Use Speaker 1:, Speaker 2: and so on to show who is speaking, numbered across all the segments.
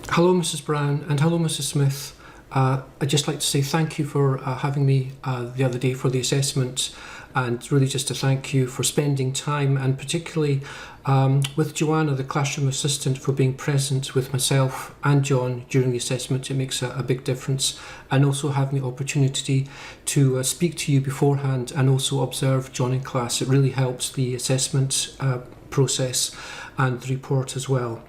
Speaker 1: Hello, Mrs. Brown, and hello, Mrs. Smith. I'd just like to say thank you for having me the other day for the assessment, and really just to thank you for spending time, and particularly with Joanna, the classroom assistant, for being present with myself and John during the assessment. It makes a big difference, and also having the opportunity to speak to you beforehand and also observe John in class. It really helps the assessment process and the report as well.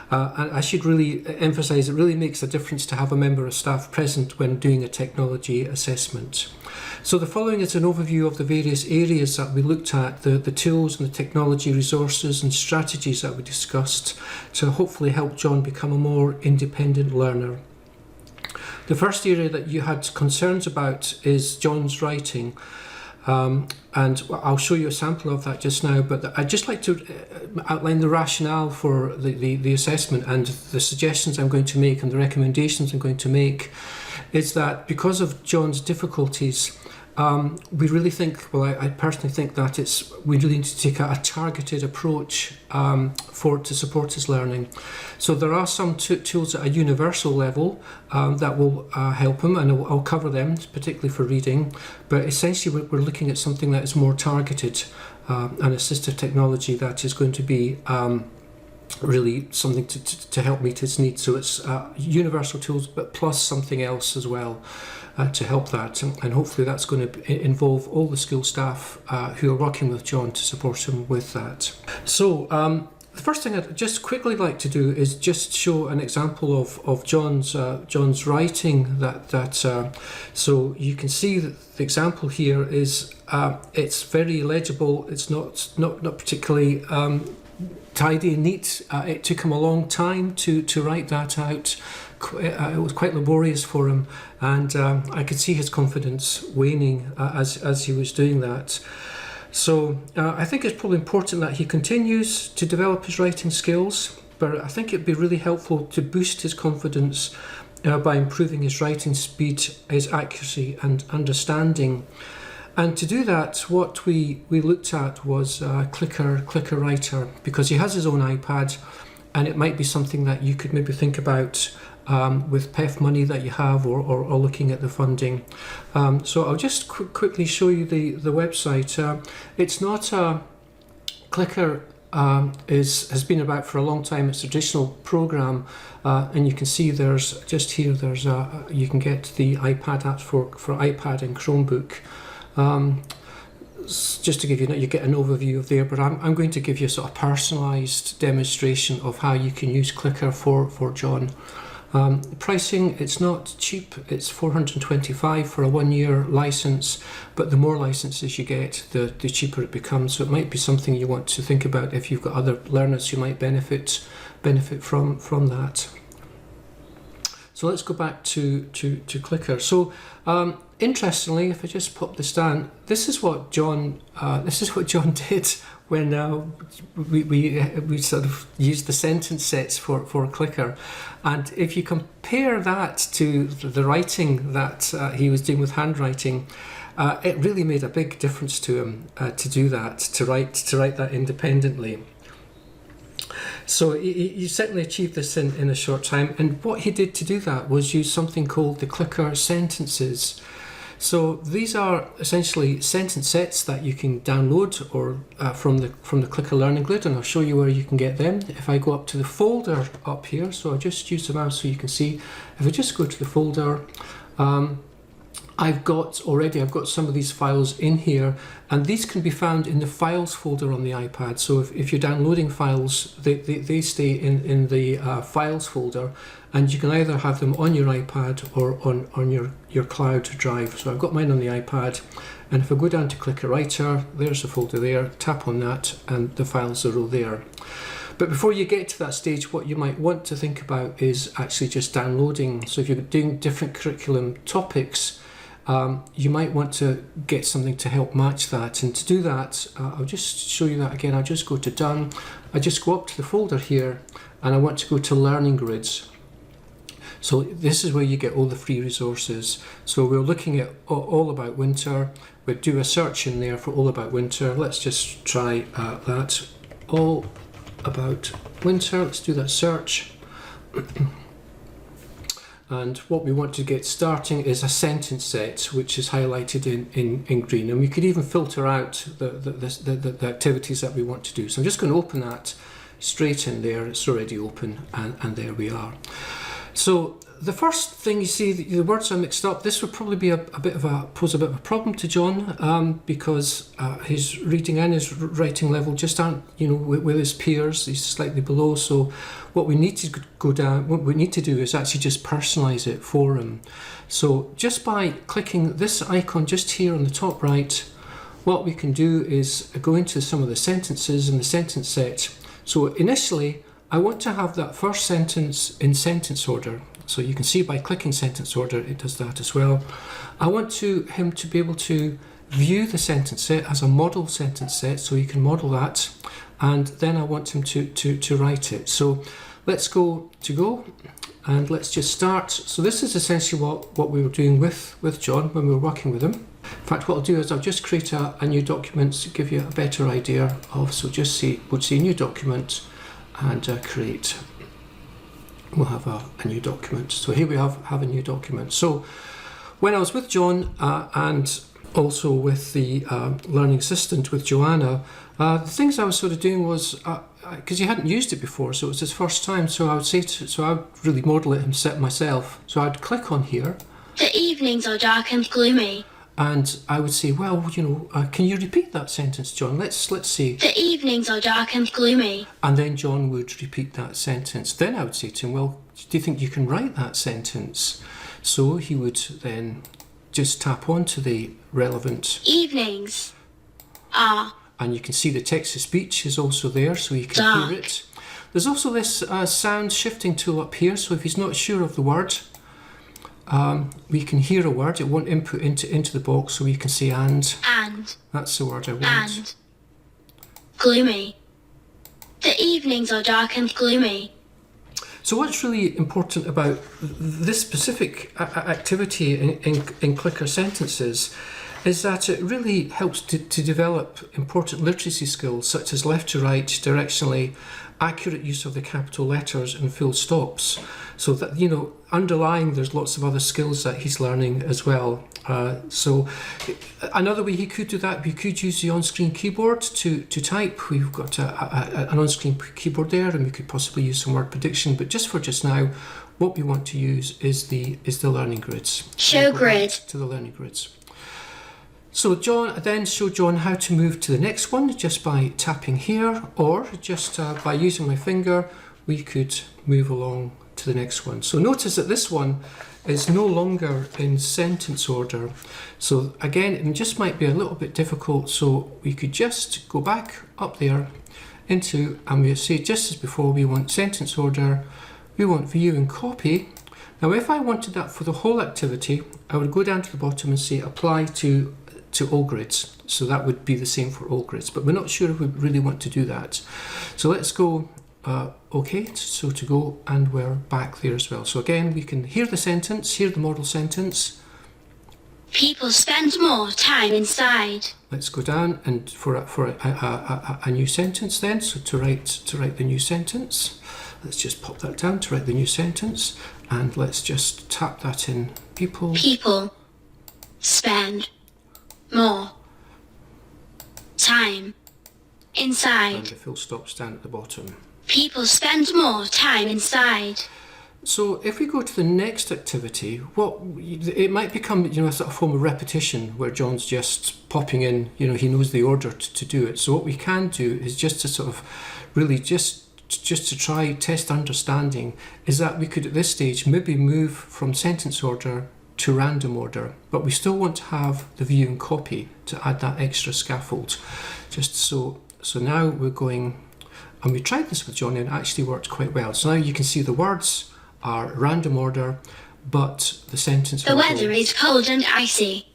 Speaker 1: And I should really emphasise it really makes a difference to have a member of staff present when doing a technology assessment. So the following is an overview of the various areas that we looked at, the tools and the technology resources and strategies that we discussed to hopefully help John become a more independent learner. The first area that you had concerns about is John's writing. And I'll show you a sample of that just now, but I'd just like to outline the rationale for the assessment and the suggestions I'm going to make and the recommendations I'm going to make. Is that because of John's difficulties, we really think, well, I personally think that we really need to take a targeted approach to support his learning. So there are some tools at a universal level that will help him, and I'll cover them, particularly for reading. But essentially, we're looking at something that is more targeted, an assistive technology that is going to be really something to help meet his needs. So it's universal tools, but plus something else as well to help that. And hopefully that's going to involve all the school staff who are working with John to support him with that. So the first thing I'd just quickly like to do is just show an example of John's writing. So you can see that the example here is it's very legible. It's not particularly tidy and neat. It took him a long time to write that out. It was quite laborious for him, and I could see his confidence waning as he was doing that. So I think it's probably important that he continues to develop his writing skills, but I think it'd be really helpful to boost his confidence by improving his writing speed, his accuracy and understanding. And to do that, what we looked at was Clicker Writer, because he has his own iPad, and it might be something that you could maybe think about with PEF money that you have, or looking at the funding. So I'll just quickly show you the website. It's not Clicker has been about for a long time. It's a traditional program, and you can see there's just here. There's you can get the iPad apps for iPad and Chromebook. Just to give you get an overview of there, but I'm going to give you a sort of personalised demonstration of how you can use Clicker for John. Pricing, it's not cheap. It's $425 for a 1-year license, but the more licenses you get, the cheaper it becomes. So it might be something you want to think about if you've got other learners who might benefit from that. So let's go back to Clicker. So interestingly, if I just pop this down, this is what John did when we sort of used the sentence sets for Clicker. And if you compare that to the writing that he was doing with handwriting, it really made a big difference to him to do that, to write that independently. So he certainly achieved this in a short time, and what he did to do that was use something called the Clicker sentences. So these are essentially sentence sets that you can download or from the Clicker Learning Grid, and I'll show you where you can get them. If I go up to the folder up here, so I'll just use the mouse so you can see. If I just go to the folder, I've got some of these files in here, and these can be found in the files folder on the iPad. So if you're downloading files, they stay in the files folder, and you can either have them on your iPad or on your cloud drive. So I've got mine on the iPad, and if I go down to Clicker Writer, there's the folder there, tap on that, and the files are all there. But before you get to that stage, what you might want to think about is actually just downloading. So if you're doing different curriculum topics, you might want to get something to help match that, and to do that I'll just show you that again. I'll just go to Done. I just go up to the folder here, and I want to go to Learning Grids. So this is where you get all the free resources. So we're looking at All About Winter. We'd do a search in there for All About Winter. Let's just try that. All About Winter. Let's do that search. And what we want to get starting is a sentence set, which is highlighted in green. And we could even filter out the activities that we want to do. So I'm just going to open that straight in there. It's already open, and there we are. So the first thing you see, the words are mixed up. This would probably be pose a bit of a problem to John, because his reading and his writing level just aren't, with his peers. He's slightly below. So what we need to do is actually just personalize it for him. So just by clicking this icon just here on the top right, what we can do is go into some of the sentences in the sentence set. So initially, I want to have that first sentence in sentence order. So you can see by clicking sentence order, it does that as well. I want him to be able to view the sentence set as a model sentence set, so he can model that. And then I want him to write it. So let's go, and let's just start. So this is essentially what we were doing with John when we were working with him. In fact, what I'll do is I'll just create a new document to give you a better idea of, so just we'll see new document and create. We'll have a new document. So here we have a new document. So when I was with John and also with the learning assistant with Joanna, the things I was sort of doing was, because he hadn't used it before, so it was his first time, so I would really model it myself. So I'd click on here.
Speaker 2: The evenings are dark and gloomy.
Speaker 1: And I would say, well, can you repeat that sentence, John? Let's see.
Speaker 2: The evenings are dark and gloomy.
Speaker 1: And then John would repeat that sentence. Then I would say to him, well, do you think you can write that sentence? So he would then just tap onto the relevant
Speaker 2: evenings are.
Speaker 1: And you can see the text to speech is also there, so you can hear it. There's also this sound shifting tool up here, so if he's not sure of the word, we can hear a word. It won't input into the box, so we can say and.
Speaker 2: And.
Speaker 1: That's the word I want.
Speaker 2: And. Gloomy. The evenings are dark and gloomy.
Speaker 1: So what's really important about this specific activity in clicker sentences is that it really helps to develop important literacy skills such as left to right, directionally, accurate use of the capital letters and full stops. So that, underlying there's lots of other skills that he's learning as well. So another way he could do that, we could use the on-screen keyboard to type. We've got an on-screen keyboard there, and we could possibly use some word prediction. But just for just now, what we want to use is the learning grids.
Speaker 2: Show grid.
Speaker 1: To the learning grids. So John then showed John how to move to the next one just by tapping here, or just by using my finger, we could move along to the next one. So notice that this one is no longer in sentence order. So again, it just might be a little bit difficult. So we could just go back up there and we say just as before, we want sentence order, we want view and copy. Now, if I wanted that for the whole activity, I would go down to the bottom and say apply to all grids. So that would be the same for all grids, but we're not sure if we really want to do that. So let's go OK, so to go, and we're back there as well. So again, we can hear the sentence, hear the model sentence.
Speaker 2: People spend more time inside.
Speaker 1: Let's go down and for a new sentence then. So to write the new sentence, let's just pop that down to write the new sentence, and let's just tap that in. People
Speaker 2: spend more time inside.
Speaker 1: And the full stop's down at the bottom.
Speaker 2: People spend more time inside.
Speaker 1: So if we go to the next activity, it might become, a sort of form of repetition where John's just popping in, he knows the order to do it. So what we can do is just to sort of really just to try test understanding, is that we could at this stage maybe move from sentence order to random order, but we still want to have the view and copy to add that extra scaffold. Just so now we're going, and we tried this with John and it actually worked quite well. So now you can see the words are random order, but the sentence.
Speaker 2: The weather is cold and icy.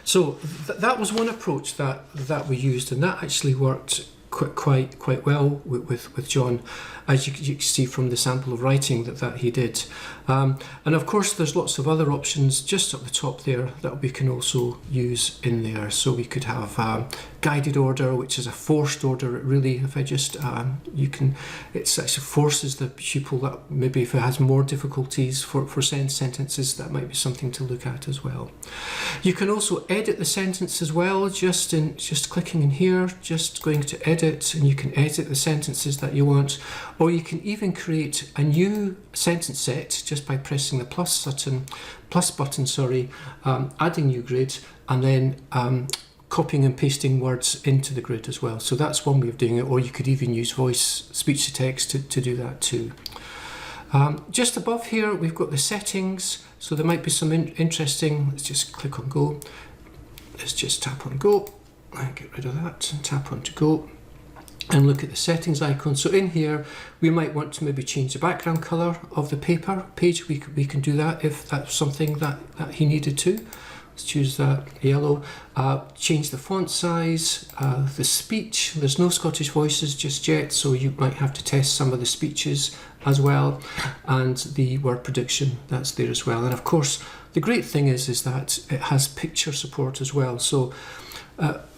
Speaker 1: So that was one approach that we used, and that actually worked quite well with John, as you can see from the sample of writing that he did. And of course there's lots of other options just at the top there that we can also use in there. So we could have guided order, which is a forced order. It really, if I just, it actually forces the pupil that maybe if it has more difficulties for sentences, that might be something to look at as well. You can also edit the sentence as well, just clicking in here, just going to edit, and you can edit the sentences that you want, or you can even create a new sentence set just by pressing the plus button, adding new grid, and then copying and pasting words into the grid as well. So that's one way of doing it, or you could even use voice speech to text to do that too. Just above here we've got the settings, so there might be some interesting. Let's just click on go. Let's just tap on go and get rid of that and tap on to go and look at the settings icon. So in here we might want to maybe change the background color of the page. We can do that if that's something that he needed to. Let's choose that yellow. Change the font size, the speech. There's no Scottish voices just yet, so you might have to test some of the speeches as well, and the word prediction, that's there as well. And of course the great thing is that it has picture support as well, so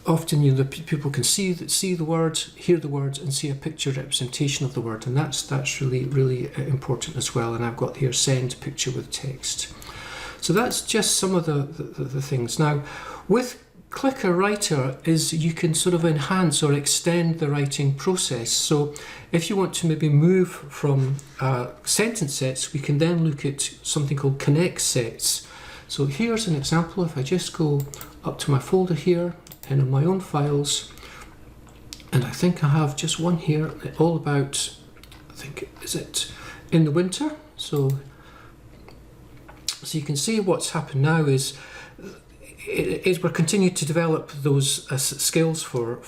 Speaker 1: often the people can see the word, hear the word, and see a picture representation of the word, and that's really important as well. And I've got here send picture with text. So that's just some of the things. Now with Clicker Writer is you can sort of enhance or extend the writing process. So if you want to maybe move from sentence sets, we can then look at something called connect sets. So here's an example. If I just go up to my folder here and in my own files, and I think I have just one here all about, I think, is it in the winter? So you can see what's happened now is we're continuing to develop those skills for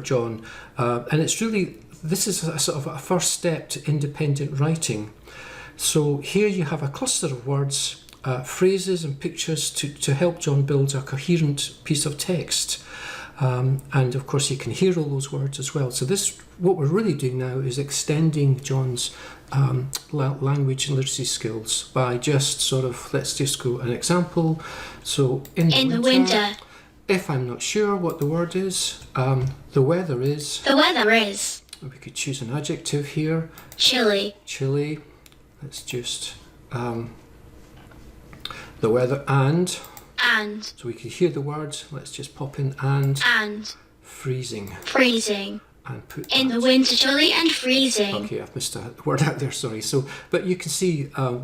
Speaker 1: John, and it's really, this is a sort of a first step to independent writing. So here you have a cluster of words, phrases and pictures to help John build a coherent piece of text. And of course you can hear all those words as well. So what we're really doing now is extending John's language and literacy skills by just sort of, let's just go an example. So in the winter, if I'm not sure what the word is, the weather is. We could choose an adjective here.
Speaker 2: Chilly.
Speaker 1: Let's just the weather and. So we can hear the words. Let's just pop in and freezing. And put
Speaker 2: in the winter, chilly and freezing.
Speaker 1: Okay, I've missed a word out there, sorry. So, but you can see how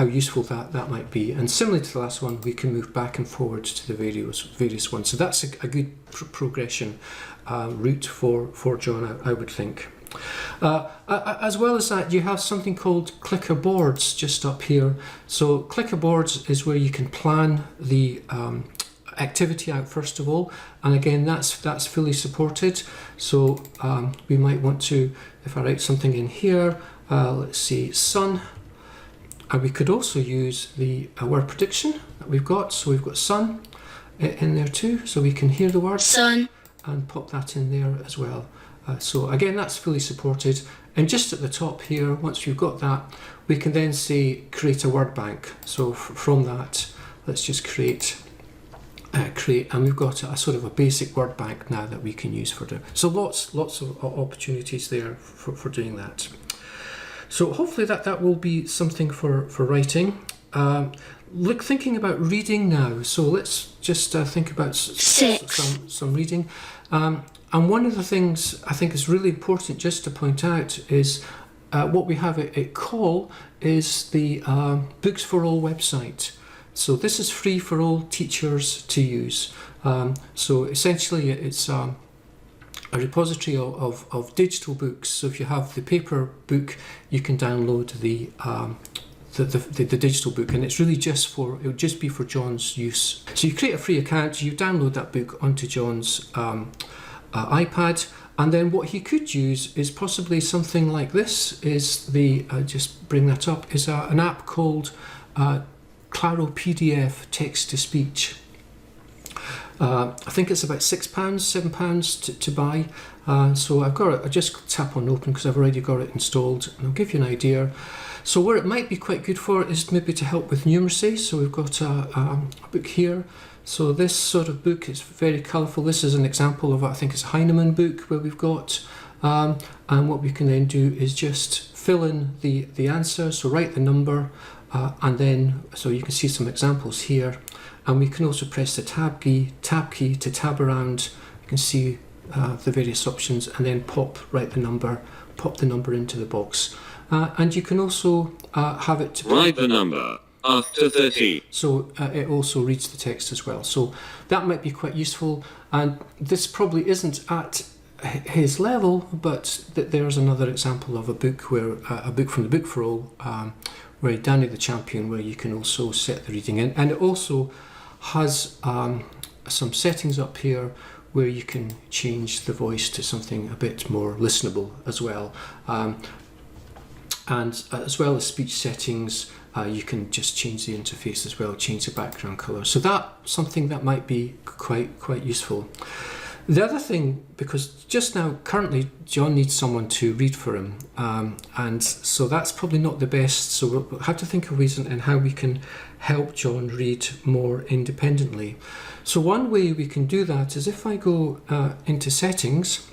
Speaker 1: useful that might be. And similarly to the last one, we can move back and forward to the various ones. So that's a good progression route for John, I would think. As well as that, you have something called clicker boards just up here. So clicker boards is where you can plan the activity out first of all, and again that's fully supported. So we might want to, if I write something in here, let's see, sun, and we could also use the word prediction that we've got. So we've got sun in there too, so we can hear the word
Speaker 2: sun
Speaker 1: and pop that in there as well. So again, that's fully supported. And just at the top here, once we've got that, we can then say create a word bank. So from that, let's just create, and we've got a sort of a basic word bank now that we can use for the. So lots of opportunities there for doing that. So hopefully that will be something for writing. Thinking about reading now. So let's just think about some reading. And one of the things I think is really important just to point out is what we have at Call is the Books for All website. So this is free for all teachers to use. So essentially it's a repository of digital books. So if you have the paper book, you can download the digital book, and it's really it would just be for John's use. So you create a free account, you download that book onto John's iPad, and then what he could use is possibly something like this. Is just bring that up, is an app called Claro PDF text to speech. I think it's about £6, £7 to buy. So I've got it. I just tap on open because I've already got it installed, and I'll give you an idea. So where it might be quite good for is maybe to help with numeracy. So we've got a book here. So this sort of book is very colourful. This is an example of, I think it's a Heinemann book where we've got, and what we can then do is just fill in the answer. So write the number, and then, so you can see some examples here. And we can also press the tab key to tab around. You can see the various options, and then pop the number into the box. And you can also have it to
Speaker 3: write the number after 30.
Speaker 1: So it also reads the text as well. So that might be quite useful. And this probably isn't at his level, but there's another example of a book where a book from the book for all, where Danny the Champion, where you can also set the reading in, and it also has some settings up here where you can change the voice to something a bit more listenable as well, and as well as speech settings. You can just change the interface as well, change the background colour. So that's something that might be quite useful. The other thing, because just now, currently, John needs someone to read for him, and so that's probably not the best, so we'll have to think of ways in how we can help John read more independently. So one way we can do that is if I go into settings,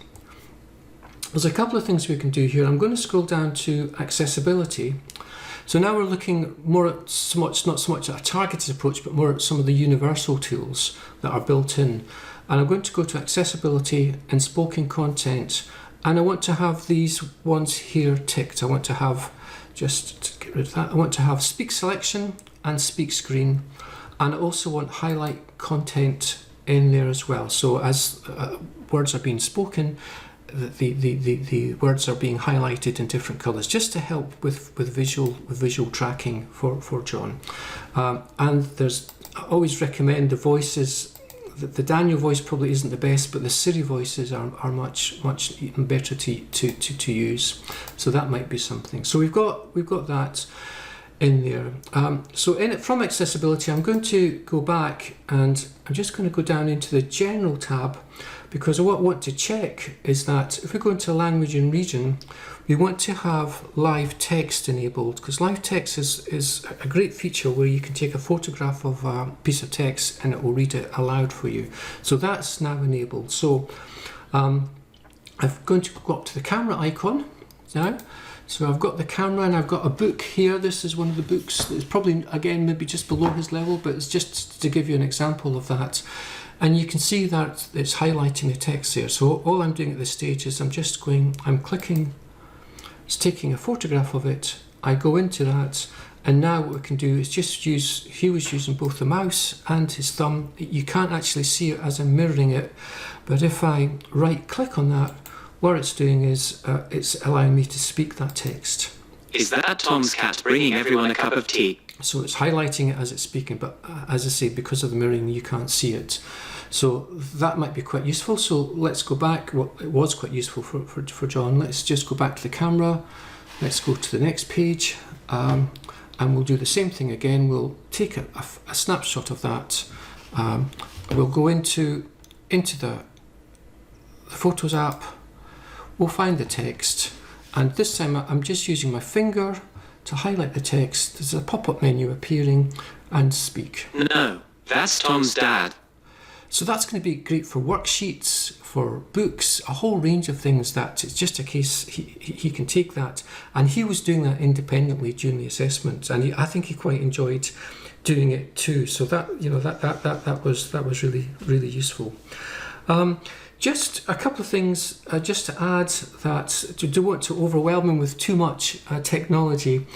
Speaker 1: there's a couple of things we can do here. I'm going to scroll down to accessibility. So now we're looking more at not so much at a targeted approach, but more at some of the universal tools that are built in. And I'm going to go to accessibility and spoken content, and I want to have these ones here ticked. I want to have, just to get rid of that, I want to have speak selection and speak screen, and I also want highlight content in there as well. So as words are being spoken, the words are being highlighted in different colours, just to help with visual tracking for John. And I always recommend the voices. The Daniel voice probably isn't the best, but the Siri voices are much even better to use. So that might be something. So we've got that in there. So from accessibility, I'm going to go back, and I'm just going to go down into the general tab, because what I want to check is that if we go into language and region, we want to have live text enabled, because live text is a great feature where you can take a photograph of a piece of text and it will read it aloud for you. So that's now enabled. So I'm going to go up to the camera icon now. So I've got the camera and I've got a book here. This is one of the books. It's probably, again, maybe just below his level, but it's just to give you an example of that. And you can see that it's highlighting the text there. So all I'm doing at this stage is I'm clicking, it's taking a photograph of it. I go into that, and now what we can do is he was using both the mouse and his thumb. You can't actually see it as I'm mirroring it, but if I right click on that, what it's doing is it's allowing me to speak that text.
Speaker 3: Is that Tom's cat bringing everyone a cup of tea?
Speaker 1: So it's highlighting it as it's speaking, but as I say, because of the mirroring, you can't see it. So that might be quite useful. So let's go back. Well, it was quite useful for John. Let's just go back to the camera. Let's go to the next page, and we'll do the same thing again. We'll take a snapshot of that. We'll go into the Photos app. We'll find the text, and this time I'm just using my finger to highlight the text. There's a pop-up menu appearing, and speak.
Speaker 3: No, that's Tom's dad.
Speaker 1: So that's going to be great for worksheets, for books, a whole range of things. That it's just a case he can take that, and he was doing that independently during the assessment, and I think he quite enjoyed doing it too. So that that was really useful. Just a couple of things just to add, that don't want to overwhelm him with too much technology,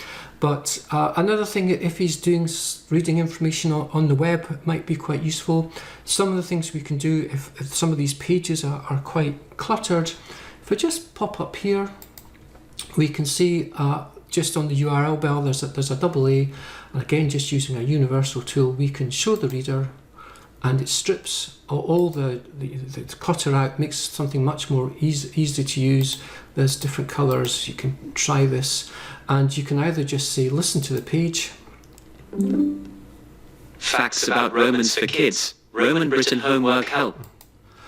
Speaker 1: but another thing, if he's doing reading information on the web, might be quite useful. Some of the things we can do if some of these pages are quite cluttered, if I just pop up here, we can see just on the URL bar there's a double A, and again, just using a universal tool, we can show the reader, and it strips all the clutter out, makes something much more easy to use. There's different colours. You can try this, and you can either just say listen to the page.
Speaker 3: Facts about Romans for kids. Roman Britain homework help.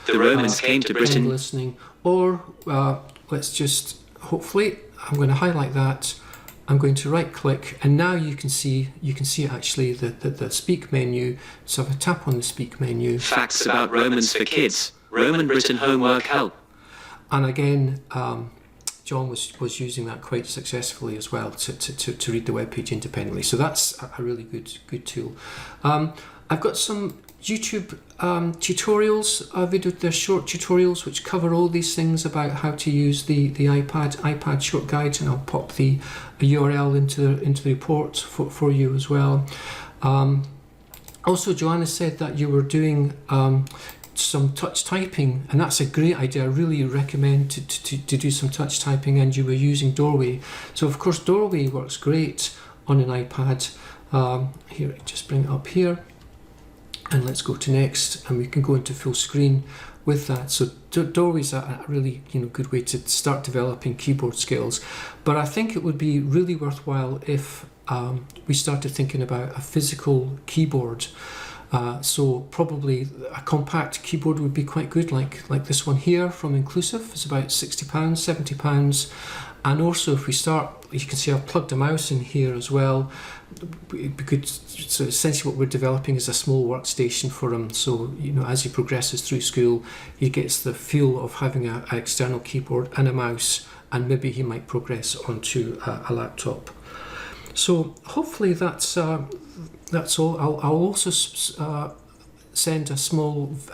Speaker 3: The Romans came to Britain.
Speaker 1: Listening, or let's just, hopefully, I'm going to highlight that, I'm going to right click, and now you can see actually the speak menu. So if I tap on the speak menu,
Speaker 3: Facts about Romans for kids. Roman Britain homework help.
Speaker 1: and again, John was using that quite successfully as well to read the web page independently. So that's a really good tool. I've got some YouTube tutorials, they're short tutorials which cover all these things about how to use the iPad short guides, and I'll pop the URL into the report for you as well. Also, Joanna said that you were doing some touch typing, and that's a great idea. I really recommend to do some touch typing, and you were using Doorway. So of course Doorway works great on an iPad. Here, just bring it up here, and let's go to next, and we can go into full screen with that. So Doorway's a really good way to start developing keyboard skills, but I think it would be really worthwhile if we started thinking about a physical keyboard. So probably a compact keyboard would be quite good, like this one here from Inclusive. It's about £60, £70. And also if we start, you can see I've plugged a mouse in here as well. It'd be good. So essentially what we're developing is a small workstation for him. So as he progresses through school, he gets the feel of having an external keyboard and a mouse, and maybe he might progress onto a laptop. So hopefully that's all. I'll also send a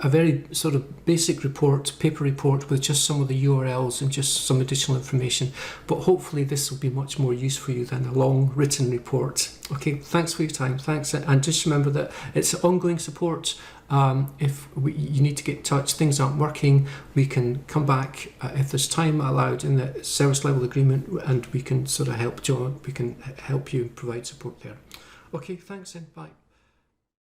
Speaker 1: very sort of basic paper report with just some of the URLs and just some additional information. But hopefully this will be much more use for you than a long written report. Okay, thanks for your time. Thanks, and just remember that it's ongoing support. If you need to get in touch, things aren't working, we can come back if there's time allowed in the service level agreement, and we can sort of help John. We can help you provide support there. Okay, thanks, and bye.